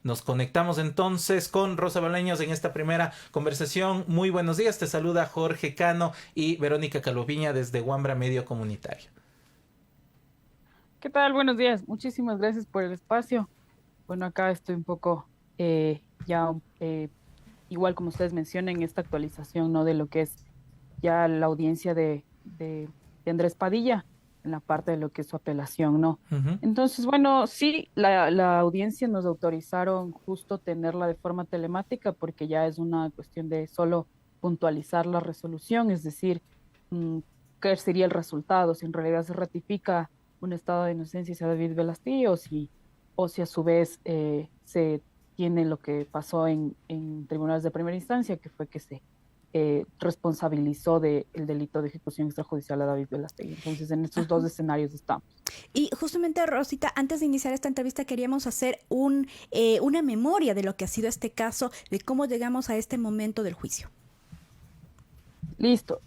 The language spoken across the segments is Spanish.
Nos conectamos entonces con Rosa Bolaños en esta primera conversación. Muy buenos días, te saluda Jorge Cano y Verónica Caloviña desde Wambra Medio Comunitario. ¿Qué tal? Buenos días. Muchísimas gracias por el espacio. Bueno, acá estoy un poco ya igual como ustedes mencionan, esta actualización, ¿no? De lo que es ya la audiencia de Andrés Padilla en la parte de lo que es su apelación, ¿no? Ujú. Entonces, bueno, sí, la audiencia nos autorizaron justo tenerla de forma telemática porque ya es una cuestión de solo puntualizar la resolución, es decir, mm, qué sería el resultado, si en realidad se ratifica un estado de inocencia hacia David Velastillo o si a su vez se tiene lo que pasó en tribunales de primera instancia, que fue que se responsabilizó del delito de ejecución extrajudicial a David Velastegui. Entonces, en estos dos escenarios estamos. Y justamente, Rosita, antes de iniciar esta entrevista queríamos hacer una memoria de lo que ha sido este caso, de cómo llegamos a este momento del juicio. Listo.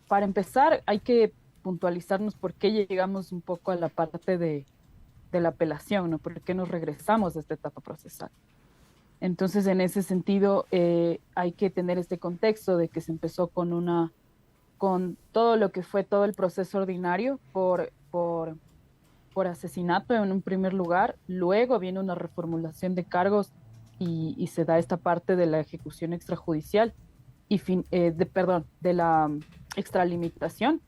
Para empezar, hay que puntualizarnos por qué llegamos un poco a la parte de la apelación, ¿no? ¿Por qué nos regresamos a esta etapa procesal? Entonces, en ese sentido, hay que tener este contexto de que se empezó con todo lo que fue todo el proceso ordinario por asesinato en un primer lugar, luego viene una reformulación de cargos y se da esta parte de la ejecución extrajudicial perdón, de la extralimitación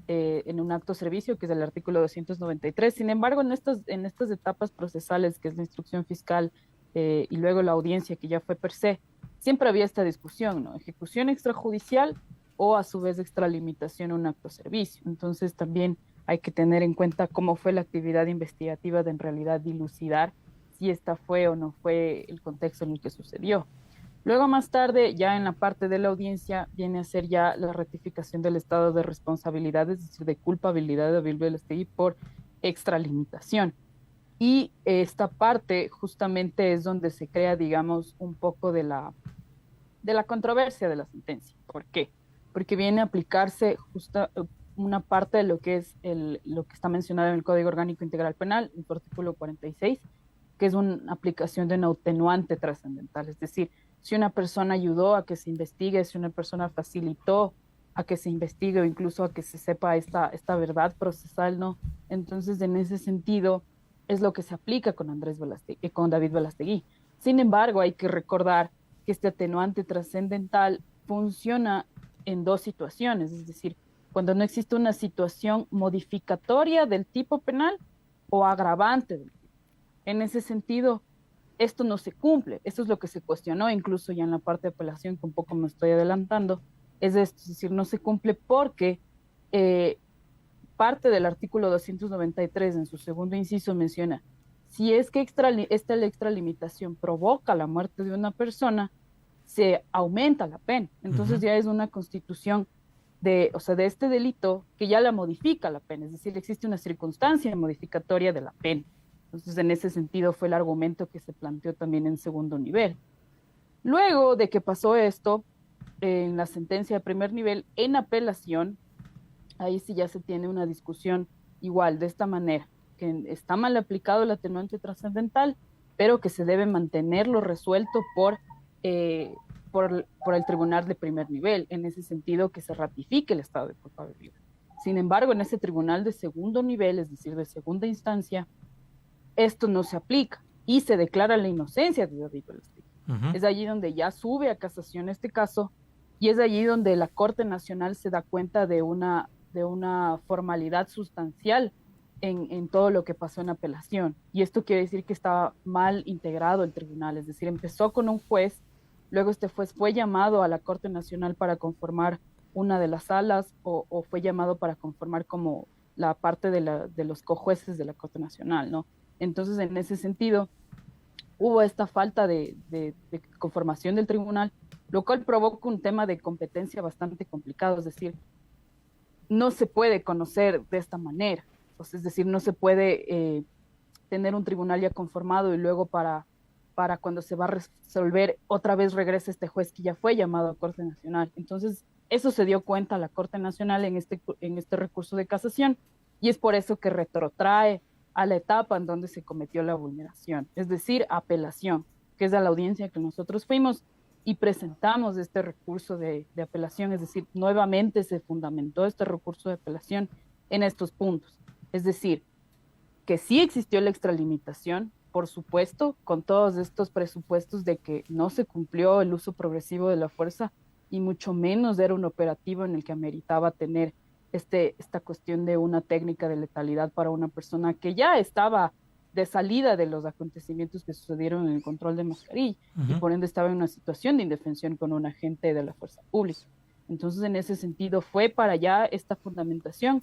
en un acto de servicio, que es el artículo 293. Sin embargo, en estas etapas procesales, que es la instrucción fiscal y luego la audiencia, que ya fue per se, siempre había esta discusión, ¿no? Ejecución extrajudicial o a su vez extralimitación a un acto de servicio. Entonces también hay que tener en cuenta cómo fue la actividad investigativa de en realidad dilucidar si esta fue o no fue el contexto en el que sucedió. Luego, más tarde, ya en la parte de la audiencia, viene a ser ya la ratificación del estado de responsabilidad, es decir, de culpabilidad de David Velastegui por extralimitación. Y esta parte justamente es donde se crea, digamos, un poco de la controversia de la sentencia. ¿Por qué? Porque viene a aplicarse justa una parte de lo que es lo que está mencionado en el Código Orgánico Integral Penal, en su artículo 46, que es una aplicación de un atenuante trascendental. Es decir, si una persona ayudó a que se investigue, si una persona facilitó a que se investigue o incluso a que se sepa esta verdad procesal, ¿no? Entonces, en ese sentido, es lo que se aplica con con David Velastegui. Sin embargo, hay que recordar que este atenuante trascendental funciona en dos situaciones, es decir, cuando no existe una situación modificatoria del tipo penal o agravante del tipo. En ese sentido, esto no se cumple. Esto es lo que se cuestionó incluso ya en la parte de apelación, que un poco me estoy adelantando, es esto, es decir, no se cumple porque eh, parte del artículo 293 en su segundo inciso menciona, si es que esta extralimitación provoca la muerte de una persona, se aumenta la pena. Entonces Ujú. ya es una constitución o sea, de este delito que ya la modifica la pena, es decir, existe una circunstancia modificatoria de la pena. Entonces, en ese sentido fue el argumento que se planteó también en segundo nivel. Luego de que pasó esto, en la sentencia de primer nivel, en apelación, ahí sí ya se tiene una discusión igual, de esta manera, que está mal aplicado el atenuante trascendental, pero que se debe mantenerlo resuelto eh, por el tribunal de primer nivel, en ese sentido que se ratifique el estado de culpabilidad. Sin embargo, en ese tribunal de segundo nivel, es decir, de segunda instancia, esto no se aplica y se declara la inocencia de David Velastegui. Ujú. Es allí donde ya sube a casación este caso y es allí donde la Corte Nacional se da cuenta de una formalidad sustancial en todo lo que pasó en apelación. Y esto quiere decir que estaba mal integrado el tribunal, es decir, empezó con un juez, luego este juez fue llamado a la Corte Nacional para conformar una de las salas o fue llamado para conformar como la parte de los cojueces de la Corte Nacional, ¿no? Entonces, en ese sentido, hubo esta falta de conformación del tribunal, lo cual provoca un tema de competencia bastante complicado, es decir, no se puede conocer de esta manera, pues, es decir, no se puede tener un tribunal ya conformado y luego para cuando se va a resolver, otra vez regresa este juez que ya fue llamado a Corte Nacional. Entonces, eso se dio cuenta la Corte Nacional en este recurso de casación y es por eso que retrotrae a la etapa en donde se cometió la vulneración, es decir, apelación. que es a la audiencia que nosotros fuimos y presentamos este recurso de apelación, es decir, nuevamente se fundamentó este recurso de apelación en estos puntos. Es decir, que sí existió la extralimitación, por supuesto, con todos estos presupuestos de que no se cumplió el uso progresivo de la fuerza y mucho menos era un operativo en el que ameritaba tener esta cuestión de una técnica de letalidad para una persona que ya estaba de salida de los acontecimientos que sucedieron en el control de mascarilla y por ende estaba en una situación de indefensión con un agente de la fuerza pública. Entonces, en ese sentido, fue para allá esta fundamentación.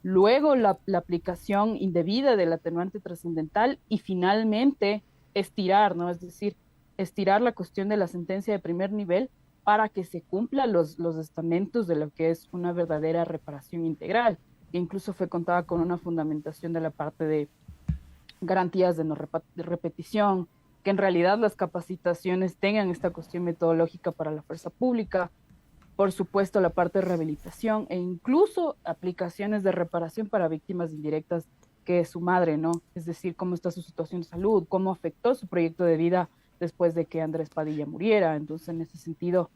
Luego la aplicación indebida del atenuante trascendental y finalmente estirar, ¿no? Es decir, estirar la cuestión de la sentencia de primer nivel para que se cumplan los estamentos de lo que es una verdadera reparación integral, que incluso fue contada con una fundamentación de la parte de garantías de no repetición, que en realidad las capacitaciones tengan esta cuestión metodológica para la fuerza pública, por supuesto la parte de rehabilitación e incluso aplicaciones de reparación para víctimas indirectas que es su madre, ¿no? Es decir, cómo está su situación de salud, cómo afectó su proyecto de vida después de que Andrés Padilla muriera. Entonces, en ese sentido,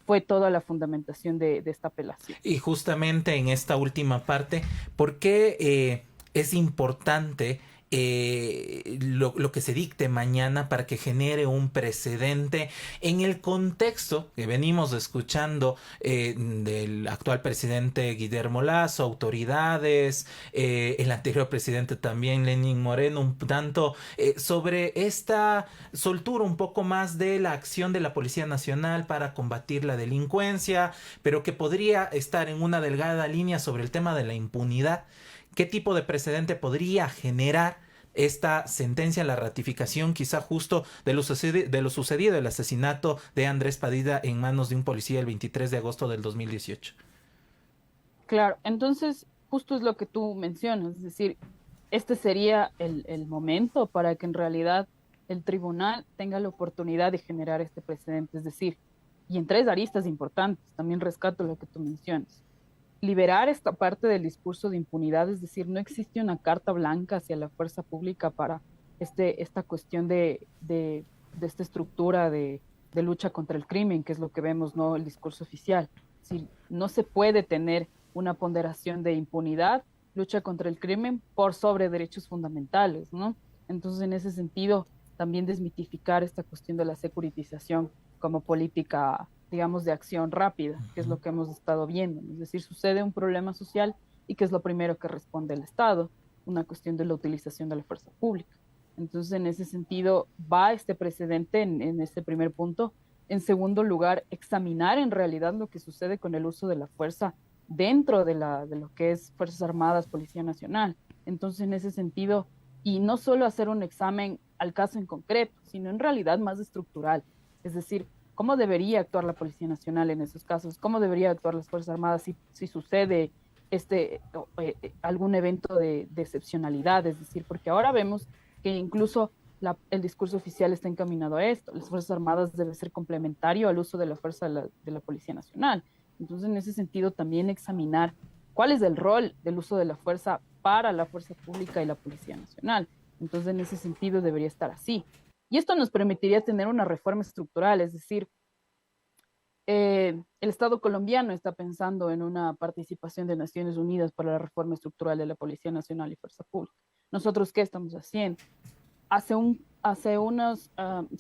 fue toda la fundamentación de esta apelación. Y justamente en esta última parte, ¿por qué es importante lo que se dicte mañana para que genere un precedente en el contexto que venimos escuchando del actual presidente Guillermo Lasso, autoridades, el anterior presidente también, Lenín Moreno, un tanto sobre esta soltura un poco más de la acción de la Policía Nacional para combatir la delincuencia, pero que podría estar en una delgada línea sobre el tema de la impunidad? ¿Qué tipo de precedente podría generar esta sentencia, la ratificación quizá justo de lo sucedido, el asesinato de Andrés Padilla en manos de un policía el 23 de agosto del 2018? Claro, entonces justo es lo que tú mencionas, es decir, este sería el momento para que en realidad el tribunal tenga la oportunidad de generar este precedente, es decir, y en tres aristas importantes, también rescato lo que tú mencionas. Liberar esta parte del discurso de impunidad, es decir, no existe una carta blanca hacia la fuerza pública para esta cuestión de esta estructura de lucha contra el crimen, que es lo que vemos, ¿no? El discurso oficial. Es decir, no se puede tener una ponderación de impunidad, lucha contra el crimen por sobre derechos fundamentales, ¿no? Entonces, en ese sentido, también desmitificar esta cuestión de la securitización como política, digamos, de acción rápida, que es lo que hemos estado viendo. Es decir, sucede un problema social y que es lo primero que responde el Estado, una cuestión de la utilización de la fuerza pública. Entonces, en ese sentido, va este precedente en este primer punto. En segundo lugar, examinar en realidad lo que sucede con el uso de la fuerza dentro de lo que es Fuerzas Armadas, Policía Nacional. Entonces, en ese sentido, y no solo hacer un examen al caso en concreto, sino en realidad más estructural. Es decir, ¿cómo debería actuar la Policía Nacional en esos casos? ¿Cómo debería actuar las Fuerzas Armadas si sucede algún evento de excepcionalidad? Es decir, porque ahora vemos que incluso el discurso oficial está encaminado a esto. Las Fuerzas Armadas deben ser complementario al uso de la fuerza de la Policía Nacional. Entonces, en ese sentido, también examinar cuál es el rol del uso de la fuerza para la fuerza pública y la Policía Nacional. Entonces, en ese sentido, debería estar así. Y esto nos permitiría tener una reforma estructural, es decir, el Estado colombiano está pensando en una participación de Naciones Unidas para la reforma estructural de la Policía Nacional y Fuerza Pública. ¿Nosotros qué estamos haciendo?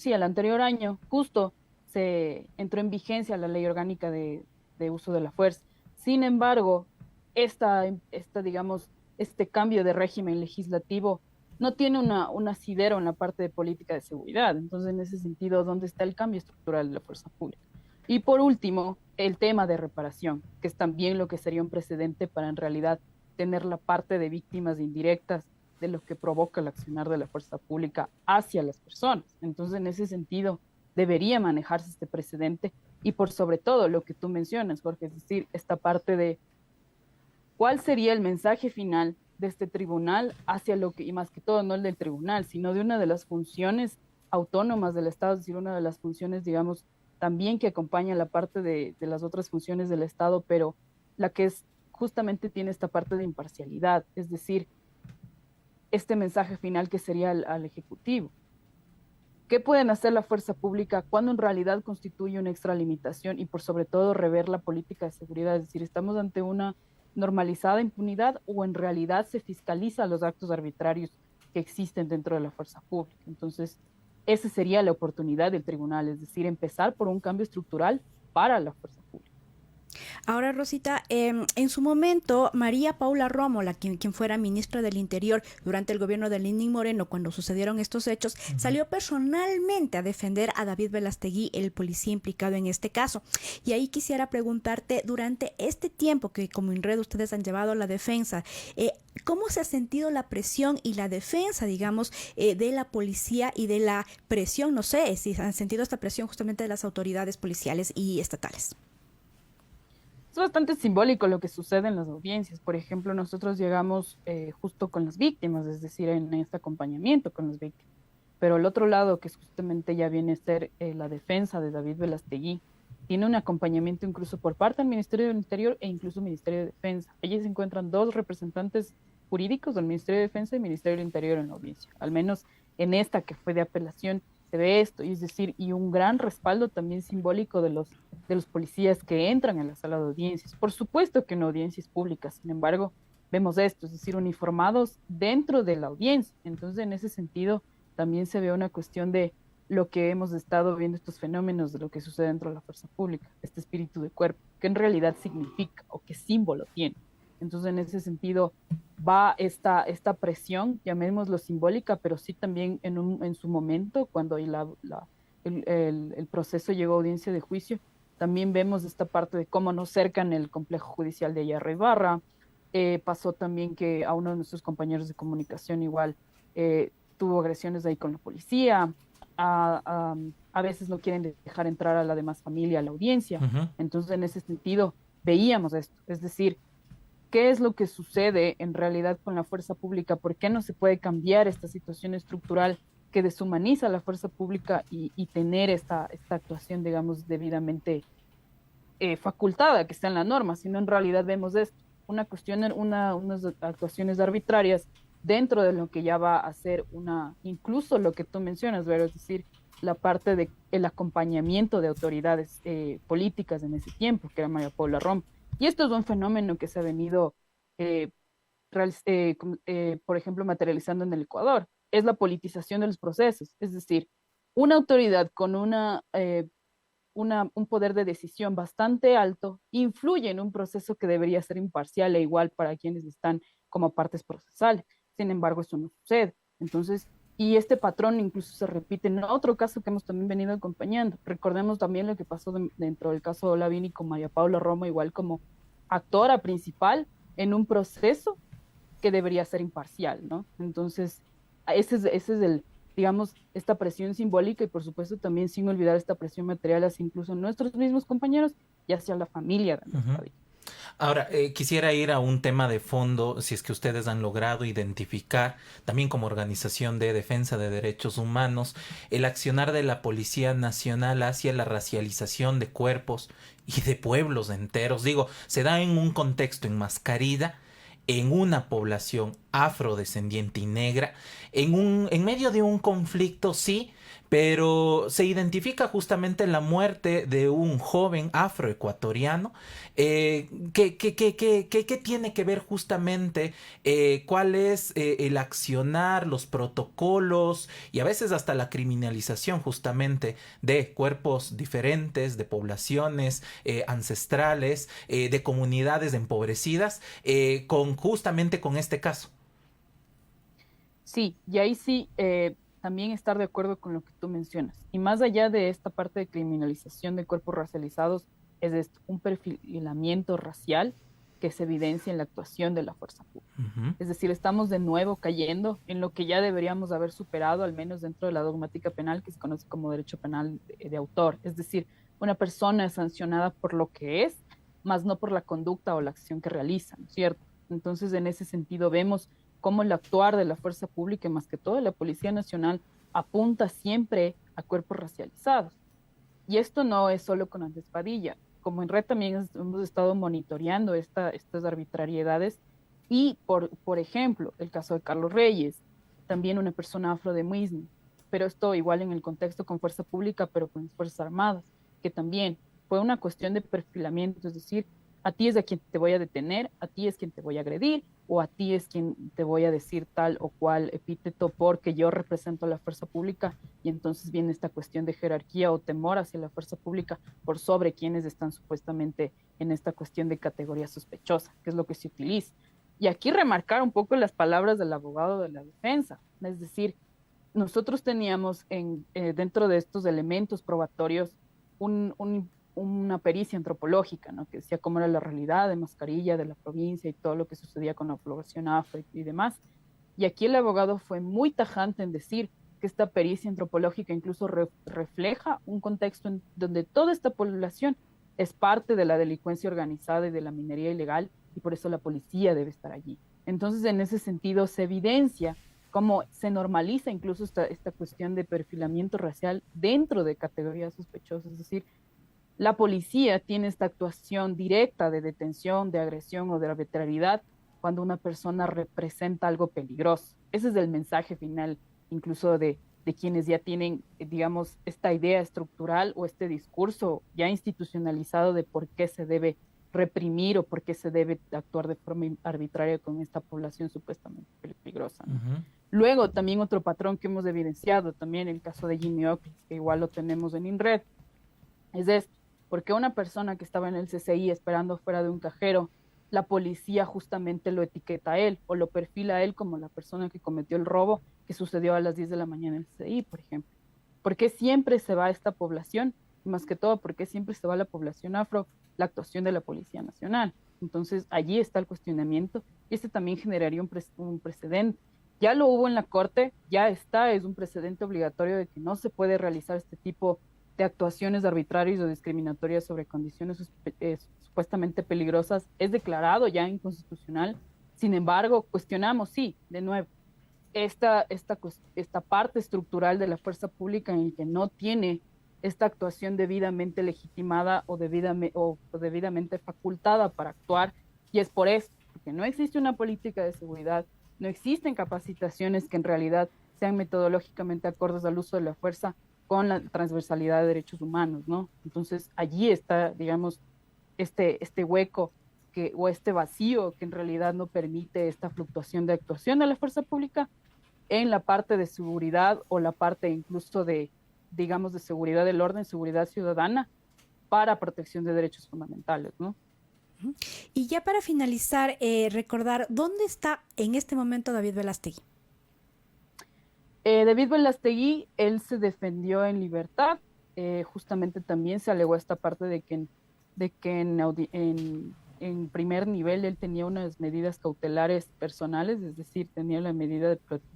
El anterior año, justo se entró en vigencia la Ley Orgánica de Uso de la Fuerza. Sin embargo, digamos, este cambio de régimen legislativo no tiene un asidero en la parte de política de seguridad. Entonces, en ese sentido, ¿dónde está el cambio estructural de la fuerza pública? Y por último, el tema de reparación, que es también lo que sería un precedente para en realidad tener la parte de víctimas indirectas de lo que provoca el accionar de la fuerza pública hacia las personas. Entonces, en ese sentido, debería manejarse este precedente y por sobre todo lo que tú mencionas, Jorge, es decir, esta parte de cuál sería el mensaje final de este tribunal hacia lo que, y más que todo no el del tribunal, sino de una de las funciones autónomas del Estado, es decir, una de las funciones, digamos, también que acompaña la parte de las otras funciones del Estado, pero la que es justamente tiene esta parte de imparcialidad, es decir, este mensaje final que sería al Ejecutivo. ¿Qué pueden hacer la fuerza pública cuando en realidad constituye una extralimitación y por sobre todo rever la política de seguridad? Es decir, ¿estamos ante una normalizada impunidad o en realidad se fiscaliza los actos arbitrarios que existen dentro de la fuerza pública? Entonces, esa sería la oportunidad del tribunal, es decir, empezar por un cambio estructural para la fuerza pública. Ahora, Rosita, en su momento, María Paula Romo, quien fuera ministra del Interior durante el gobierno de Lenín Moreno, cuando sucedieron estos hechos, salió personalmente a defender a David Velastegui, el policía implicado en este caso. Y ahí quisiera preguntarte, durante este tiempo que como INRED ustedes han llevado la defensa, ¿cómo se ha sentido la presión y la defensa, digamos, de la policía y de la presión, no sé, si han sentido esta presión justamente de las autoridades policiales y estatales? Es bastante simbólico lo que sucede en las audiencias. Por ejemplo, nosotros llegamos justo con las víctimas, es decir, en este acompañamiento con las víctimas. Pero el otro lado, que es justamente ya viene a ser la defensa de David Velastegui, tiene un acompañamiento incluso por parte del Ministerio del Interior e incluso Ministerio de Defensa. Allí se encuentran dos representantes jurídicos del Ministerio de Defensa y Ministerio del Interior en la audiencia. Al menos en esta que fue de apelación se ve esto, y es decir, y un gran respaldo también simbólico de los policías que entran en la sala de audiencias. Por supuesto que en audiencias públicas, sin embargo, vemos esto, es decir, uniformados dentro de la audiencia. Entonces, en ese sentido, también se ve una cuestión de lo que hemos estado viendo, estos fenómenos de lo que sucede dentro de la fuerza pública, este espíritu de cuerpo, que en realidad significa o qué símbolo tiene. Entonces, en ese sentido, va esta presión, llamémoslo simbólica, pero sí también en su momento, cuando el proceso llegó a audiencia de juicio, también vemos esta parte de cómo nos cercan el complejo judicial de Ayarra Ibarra. Pasó también que a uno de nuestros compañeros de comunicación igual tuvo agresiones ahí con la policía. A veces no quieren dejar entrar a la demás familia a la audiencia. Entonces, en ese sentido, veíamos esto. Es decir, ¿qué es lo que sucede en realidad con la fuerza pública? ¿Por qué no se puede cambiar esta situación estructural que deshumaniza a la fuerza pública y tener esta actuación, digamos, debidamente facultada, que está en la norma? Sino en realidad vemos esto, una cuestión, unas actuaciones arbitrarias dentro de lo que ya va a ser incluso lo que tú mencionas, ¿verdad? Es decir, la parte del acompañamiento de autoridades políticas en ese tiempo, que era María Paula Rom. Y esto es un fenómeno que se ha venido, eh, por ejemplo, materializando en el Ecuador. Es la politización de los procesos. Es decir, una autoridad con un poder de decisión bastante alto influye en un proceso que debería ser imparcial e igual para quienes están como partes procesales. Sin embargo, eso no sucede. Entonces, y este patrón incluso se repite en otro caso que hemos también venido acompañando. Recordemos también lo que pasó dentro del caso de Olavini con María Paula Romo, igual como actora principal en un proceso que debería ser imparcial, ¿no? Entonces, ese es el, digamos, esta presión simbólica y por supuesto también sin olvidar esta presión material hacia incluso nuestros mismos compañeros y hacia la familia de nuestra vida. Ahora, quisiera ir a un tema de fondo, si es que ustedes han logrado identificar, también como organización de defensa de derechos humanos, el accionar de la Policía Nacional hacia la racialización de cuerpos y de pueblos enteros. Digo, se da en un contexto enmascarida, en una población afrodescendiente y negra, en medio de un conflicto, sí, pero se identifica justamente la muerte de un joven afroecuatoriano. ¿Qué tiene que ver justamente cuál es el accionar, los protocolos y a veces hasta la criminalización justamente de cuerpos diferentes, de poblaciones ancestrales, de comunidades empobrecidas, justamente con este caso? Sí, y ahí sí, también estar de acuerdo con lo que tú mencionas. Y más allá de esta parte de criminalización de cuerpos racializados, es esto, un perfilamiento racial que se evidencia en la actuación de la fuerza pública. Es decir, estamos de nuevo cayendo en lo que ya deberíamos haber superado, al menos dentro de la dogmática penal que se conoce como derecho penal de autor. Es decir, una persona es sancionada por lo que es, más no por la conducta o la acción que realiza, ¿no es cierto? Entonces, en ese sentido, vemos cómo el actuar de la fuerza pública, y más que todo de la Policía Nacional, apunta siempre a cuerpos racializados. Y esto no es solo con Andrés Padilla. Como en Red también hemos estado monitoreando estas arbitrariedades y, por ejemplo, el caso de Carlos Reyes, también una persona afro de Muisne, pero esto igual en el contexto con fuerza pública, pero con las Fuerzas Armadas, que también fue una cuestión de perfilamiento, es decir, a ti es a quien te voy a detener, a ti es quien te voy a agredir, o a ti es quien te voy a decir tal o cual epíteto porque yo represento a la fuerza pública, y entonces viene esta cuestión de jerarquía o temor hacia la fuerza pública por sobre quienes están supuestamente en esta cuestión de categoría sospechosa, que es lo que se utiliza. Y aquí remarcar un poco las palabras del abogado de la defensa, es decir, nosotros teníamos dentro de estos elementos probatorios una pericia antropológica, ¿no? Que decía cómo era la realidad de Mascarilla, de la provincia y todo lo que sucedía con la población afro y demás. Y aquí el abogado fue muy tajante en decir que esta pericia antropológica incluso refleja un contexto en donde toda esta población es parte de la delincuencia organizada y de la minería ilegal, y por eso la policía debe estar allí. Entonces, en ese sentido, se evidencia cómo se normaliza incluso esta cuestión de perfilamiento racial dentro de categorías sospechosas, es decir, la policía tiene esta actuación directa de detención, de agresión o de arbitrariedad cuando una persona representa algo peligroso. Ese es el mensaje final, incluso de quienes ya tienen, digamos, esta idea estructural o este discurso ya institucionalizado de por qué se debe reprimir o por qué se debe actuar de forma arbitraria con esta población supuestamente peligrosa, ¿no? Uh-huh. Luego, también otro patrón que hemos evidenciado, también el caso de Jimmy Ockles, que igual lo tenemos en INRED, es esto. Porque una persona que estaba en el CCI esperando fuera de un cajero, la policía justamente lo etiqueta a él o lo perfila a él como la persona que cometió el robo que sucedió a las 10 de la mañana en el CCI, por ejemplo. ¿Por qué siempre se va esta población? Y más que todo, ¿por qué siempre se va la población afro? La actuación de la Policía Nacional. Entonces, allí está el cuestionamiento y este también generaría un precedente. Ya lo hubo en la Corte, ya está, es un precedente obligatorio de que no se puede realizar este tipo de actuaciones arbitrarias o discriminatorias sobre condiciones supuestamente peligrosas, es declarado ya inconstitucional. Sin embargo, cuestionamos, sí, de nuevo, esta parte estructural de la fuerza pública en el que no tiene esta actuación debidamente legitimada o debidamente facultada para actuar, y es por eso, porque no existe una política de seguridad, no existen capacitaciones que en realidad sean metodológicamente acordes al uso de la fuerza con la transversalidad de derechos humanos, ¿no? Entonces, allí está, digamos, este hueco o este vacío que en realidad no permite esta fluctuación de actuación de la fuerza pública en la parte de seguridad o la parte incluso de, digamos, de seguridad del orden, seguridad ciudadana para protección de derechos fundamentales, ¿no? Y ya para finalizar, recordar, ¿dónde está en este momento David Velastegui? David Velastegui, él se defendió en libertad, justamente también se alegó esta parte de que en primer nivel él tenía unas medidas cautelares personales, es decir, tenía la medida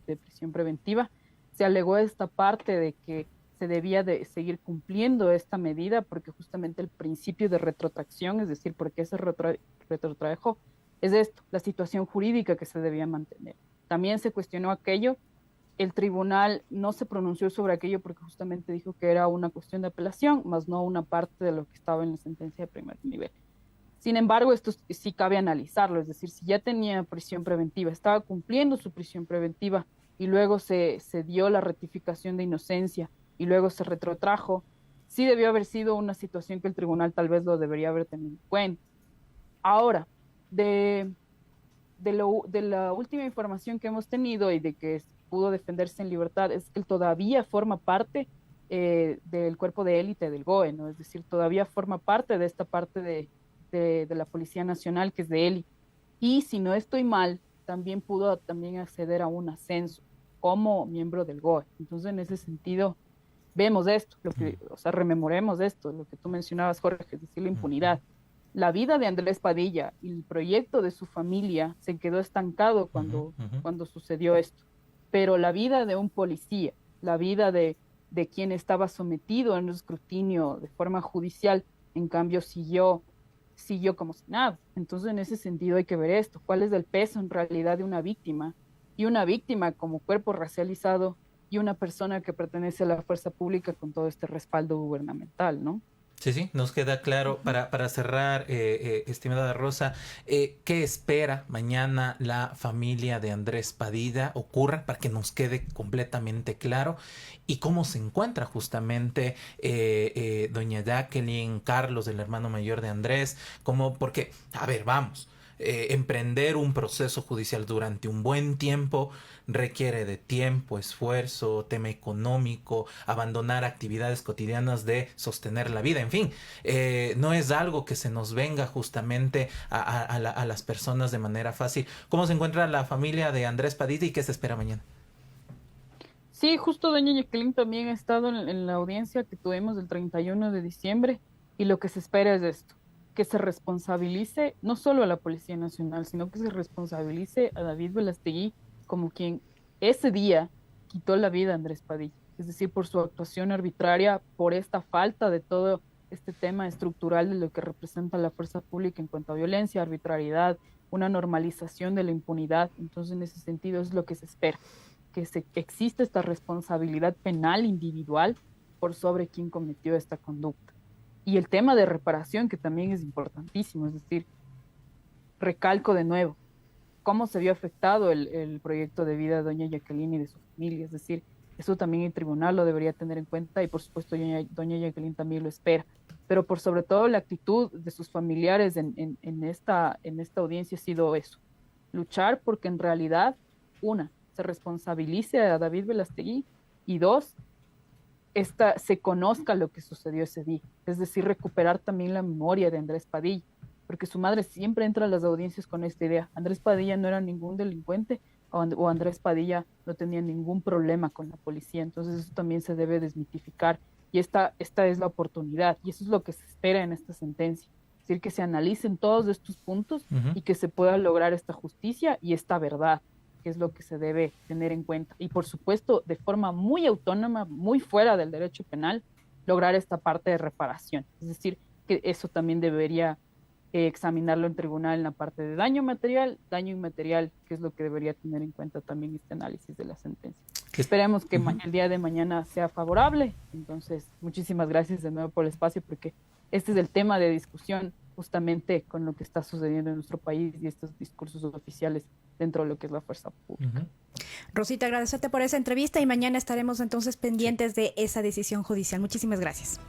de prisión preventiva. Se alegó esta parte de que se debía de seguir cumpliendo esta medida porque justamente el principio de retrotracción, es decir, porque se retrotrajo, es esto, la situación jurídica que se debía mantener. También se cuestionó aquello. El tribunal no se pronunció sobre aquello porque justamente dijo que era una cuestión de apelación, más no una parte de lo que estaba en la sentencia de primer nivel. Sin embargo, esto sí cabe analizarlo, es decir, si ya tenía prisión preventiva, estaba cumpliendo su prisión preventiva y luego se dio la rectificación de inocencia y luego se retrotrajo, sí debió haber sido una situación que el tribunal tal vez lo debería haber tenido en cuenta. Ahora, de la última información que hemos tenido y de que pudo defenderse en libertad, es que él todavía forma parte del cuerpo de élite del GOE, ¿no? Es decir, todavía forma parte de esta parte de la Policía Nacional, que es de élite. Y si no estoy mal, también pudo acceder a un ascenso como miembro del GOE. Entonces, en ese sentido, vemos esto, rememoremos esto, lo que tú mencionabas, Jorge, es decir, la impunidad. La vida de Andrés Padilla y el proyecto de su familia se quedó estancado cuando sucedió esto. Pero la vida de un policía, la vida de quien estaba sometido a un escrutinio de forma judicial, en cambio siguió como si nada. Entonces, en ese sentido hay que ver esto, cuál es el peso en realidad de una víctima, y una víctima como cuerpo racializado y una persona que pertenece a la fuerza pública con todo este respaldo gubernamental, ¿no? Sí, sí, nos queda claro. Para cerrar, estimada Rosa, ¿qué espera mañana la familia de Andrés Padilla ocurra para que nos quede completamente claro? ¿Y cómo se encuentra justamente doña Jacqueline, Carlos, el hermano mayor de Andrés? Porque, a ver, vamos. Emprender un proceso judicial durante un buen tiempo requiere de tiempo, esfuerzo, tema económico, abandonar actividades cotidianas de sostener la vida, en fin, no es algo que se nos venga justamente a las personas de manera fácil. ¿Cómo se encuentra la familia de Andrés Padilla y qué se espera mañana? Sí, justo doña Jacqueline también ha estado en la audiencia que tuvimos el 31 de diciembre y lo que se espera es esto, que se responsabilice no solo a la Policía Nacional, sino que se responsabilice a David Velastegui como quien ese día quitó la vida a Andrés Padilla, es decir, por su actuación arbitraria, por esta falta de todo este tema estructural de lo que representa la fuerza pública en cuanto a violencia, arbitrariedad, una normalización de la impunidad. Entonces, en ese sentido es lo que se espera que existe esta responsabilidad penal individual por sobre quien cometió esta conducta. Y el tema de reparación, que también es importantísimo, es decir, recalco de nuevo, cómo se vio afectado el proyecto de vida de doña Jacqueline y de su familia, es decir, eso también el tribunal lo debería tener en cuenta y por supuesto doña Jacqueline también lo espera, pero por sobre todo la actitud de sus familiares en esta audiencia ha sido eso, luchar porque en realidad, una, se responsabilice a David Velastegui y dos, se conozca lo que sucedió ese día, es decir, recuperar también la memoria de Andrés Padilla, porque su madre siempre entra a las audiencias con esta idea, Andrés Padilla no era ningún delincuente o Andrés Padilla no tenía ningún problema con la policía, entonces eso también se debe desmitificar y esta es la oportunidad y eso es lo que se espera en esta sentencia, es decir, que se analicen todos estos puntos y que se pueda lograr esta justicia y esta verdad, que es lo que se debe tener en cuenta. Y por supuesto, de forma muy autónoma, muy fuera del derecho penal, lograr esta parte de reparación. Es decir, que eso también debería examinarlo en tribunal en la parte de daño material, daño inmaterial, que es lo que debería tener en cuenta también este análisis de la sentencia. Esperemos que el día de mañana sea favorable. Entonces, muchísimas gracias de nuevo por el espacio, porque este es el tema de discusión justamente con lo que está sucediendo en nuestro país y estos discursos oficiales dentro de lo que es la fuerza pública. Rosita, agradecerte por esa entrevista y mañana estaremos entonces pendientes de esa decisión judicial. Muchísimas gracias.